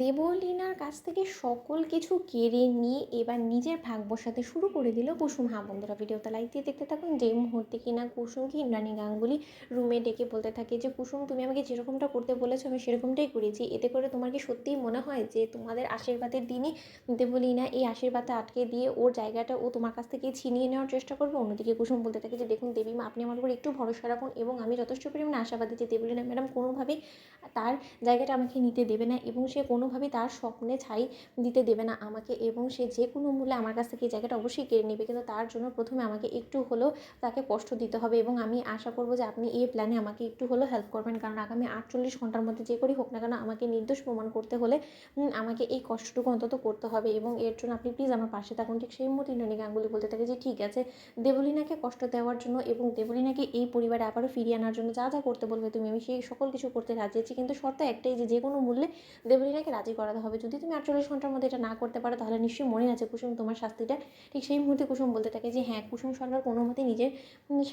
দেবলীনার কাছ থেকে সকল কিছু কেড়ে নিয়ে এবার নিজের ভাগ বসাতে শুরু করে দিল কুসুম। হ্যাঁ বন্ধুরা, ভিডিওতে লাইক দিয়ে দেখতে থাকুন। যে মুহূর্তে কিনা কুসুমকে ইন্দ্রাণী গাঙ্গুলি রুমে ডেকে বলতে থাকে যে কুসুম, তুমি আমাকে যেরকমটা করতে বলেছো আমি সেরকমটাই করেছি, এতে করে তোমার কি সত্যিই মনে হয় যে তোমাদের আশীর্বাদের দিনই দেবলীনা এই আশীর্বাদটা আটকে দিয়ে ওর জায়গাটা ও তোমার কাছ থেকে ছিনিয়ে নেওয়ার চেষ্টা করবে? অন্যদিকে কুসুম বলতে থাকে যে দেখুন দেবীমা, আপনি আমার উপর একটু ভরসা রাখুন এবং আমি যথেষ্ট পরিমাণে আশাবাদী যে দেবলীনা ম্যাডাম কোনোভাবেই তার জায়গাটা আমাকে নিতে দেবে না এবং সে কোনোভাবেই তার স্বপ্নে ছাই দিতে দেবে না আমাকে, এবং সে যে কোনো মূল্যে আমার কাছ থেকে এই জায়গাটা অবশ্যই কেড়ে নেবে। কিন্তু তার জন্য প্রথমে আমাকে একটু হলেও তাকে কষ্ট দিতে হবে এবং আমি আশা করবো যে আপনি এই প্ল্যানে আমাকে একটু হলেও হেল্প করবেন, কারণ আগামী 48 ঘন্টার মধ্যে যে করেই হোক না কেন আমাকে নির্দোষ প্রমাণ করতে হলে আমাকে এই কষ্টটুকু অন্তত করতে হবে এবং এর জন্য আপনি প্লিজ আমার পাশে থাকুন। ঠিক সেই মুহূর্তে ইন্দ্রাণী গাঙ্গুলি বলতে থাকে যে ঠিক আছে, দেবলীনাকে কষ্ট দেওয়ার জন্য এবং দেবলীনাকে এই পরিবারে আবারও ফিরিয়ে আনার জন্য যা যা করতে বলবে তুমি, আমি সেই সকল কিছু করতে রাজি আছি, কিন্তু শর্ত একটাই যে কোনো মূল্যে দেবলীনাকে রাজি করাতে হবে। যদি তুমি 48 ঘন্টার মধ্যে এটা না করতে পারো তাহলে নিশ্চয়ই মনে আছে কুসুম তোমার শাস্তিটা। ঠিক সেই মুহূর্তে কুসুম বলতে থাকে যে হ্যাঁ, কুসুম সরকার কোনো মতেই নিজের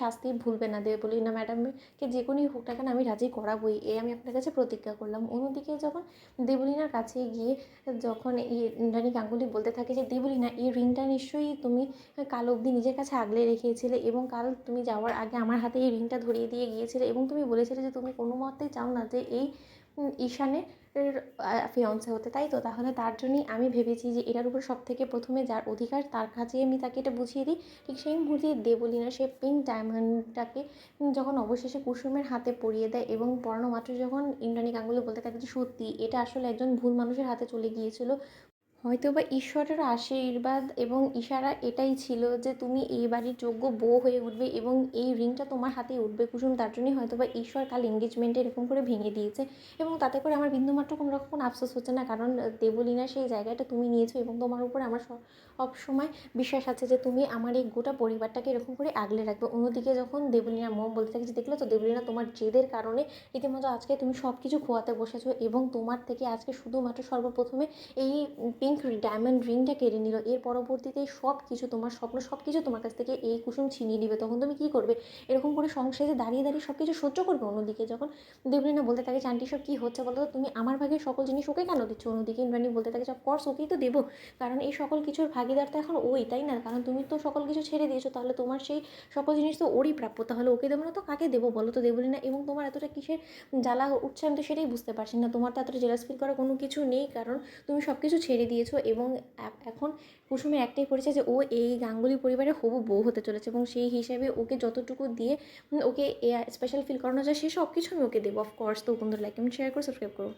শাস্তি ভুলবে না, দেবলীনা ম্যাডামকে যে কোনোই হোক না কেন আমি রাজি করাবোই, আমি আপনার কাছে প্রতিজ্ঞা করলাম। অন্যদিকে যখন দেবলীনার কাছে গিয়ে যখন ইন্দ্রাণী গাঙ্গুলি বলতে থাকে যে দেবলীনা, এই রিংটা নিশ্চয়ই তুমি কাল অবধি নিজের কাছে আগলে রেখেছিলে এবং কাল তুমি যাওয়ার আগে আমার হাতে এই রিংটা ধরিয়ে দিয়ে গিয়েছিলে এবং তুমি বলেছিলে যে তুমি কোনো মতেই চাও না যে এই ঈশানের ফিয়ন্সে হতে, তাই তো? তাহলে তার জন্যই আমি ভেবেছি যে এটার উপর সব থেকে প্রথমে যার অধিকার তার কাছেই আমি তাকে এটা বুঝিয়ে দিই। ঠিক সেই মুহূর্তে দেবলীনা সে পিঙ্ক ডায়মন্ডটাকে যখন অবশেষে কুসুমের হাতে পরিয়ে দেয় এবং পরানো মাত্র যখন ইন্দ্রাণী গাঙ্গুলি বলতে থাকে যে সত্যি এটা আসলে একজন ভুল মানুষের হাতে চলে গিয়েছিল, হয়তোবা ঈশ্বরের আশীর্বাদ এবং ইশারা এটাই ছিল যে তুমি এই বাড়ির যোগ্য বউ হয়ে উঠবে এবং এই রিংটা তোমার হাতেই উঠবে কুসুম, তার জন্যই হয়তোবা ঈশ্বর কাল এঙ্গেজমেন্টে এরকম করে ভেঙে দিয়েছে এবং তাতে করে আমার বিন্দুমাত্র কোনো রকম আফসোস হচ্ছে না, কারণ দেবলীনা সেই জায়গাটা তুমি নিয়েছো এবং তোমার উপরে আমার সব সময় বিশ্বাস আছে যে তুমি আমার এই গোটা পরিবারটাকে এরকম করে আগলে রাখবে। অন্যদিকে যখন দেবলীনার মম বলতে থাকে যে দেখলে তো দেবলীনা, তোমার জেদের কারণে রীতিমতো আজকে তুমি সব কিছু খোয়াতে বসেছো এবং তোমার থেকে আজকে শুধুমাত্র সর্বপ্রথমে এই পিঙ্ক ডায়মন্ড রিংটা কেড়ে নিল, এর পরবর্তীতে সব কিছু তোমার স্বপ্ন সব কিছু তোমার কাছ থেকে এই কুসুম ছিনিয়ে নিবে, তখন তুমি কী করবে? এরকম করে সংসারে দাঁড়িয়ে দাঁড়িয়ে সব কিছু সহ্য করবে? অন্যদিকে যখন দেবলীনা বলতে থাকে যে আন্টি সব কী হচ্ছে বলো তো, তুমি আমার ভাগের সকল জিনিস ওকে কেন দিচ্ছ? অন্যদিকে ইন্দ্রাণী বলতে থাকে যে অফকোর্স ওকেই তো দেবো, কারণ এই সকল কিছুর ভাগিদার তো এখন ওই, তাই না? কারণ তুমি তো সকল কিছু ছেড়ে দিয়েছো, তাহলে তোমার সেই সকল জিনিস তো ওরই প্রাপ্য, তাহলে ওকে দেবো না তো কাকে দেবো বলো তো দেবলীনা? এবং তোমার এতটা কিসের জ্বালা উঠছে আমি তো সেটাই বুঝতে পারছি না। তোমার তো এতটা জেলাস ফিল করার কোনো কিছু নেই, কারণ তুমি সব কিছু ছেড়ে দিয়েছো এবং এখন কুসুমের একটাই পরিচয় যে ও এই গাঙ্গুলি পরিবারে হবু বউ হতে চলেছে এবং সেই হিসাবে ওকে যতটুকু দিয়ে ওকে স্পেশাল ফিল করানো যায় সে সব কিছু আমি ওকে দেবো অফকোর্স। তো বন্ধুরা লাইক কমেন্ট শেয়ার করে সাবস্ক্রাইব করো।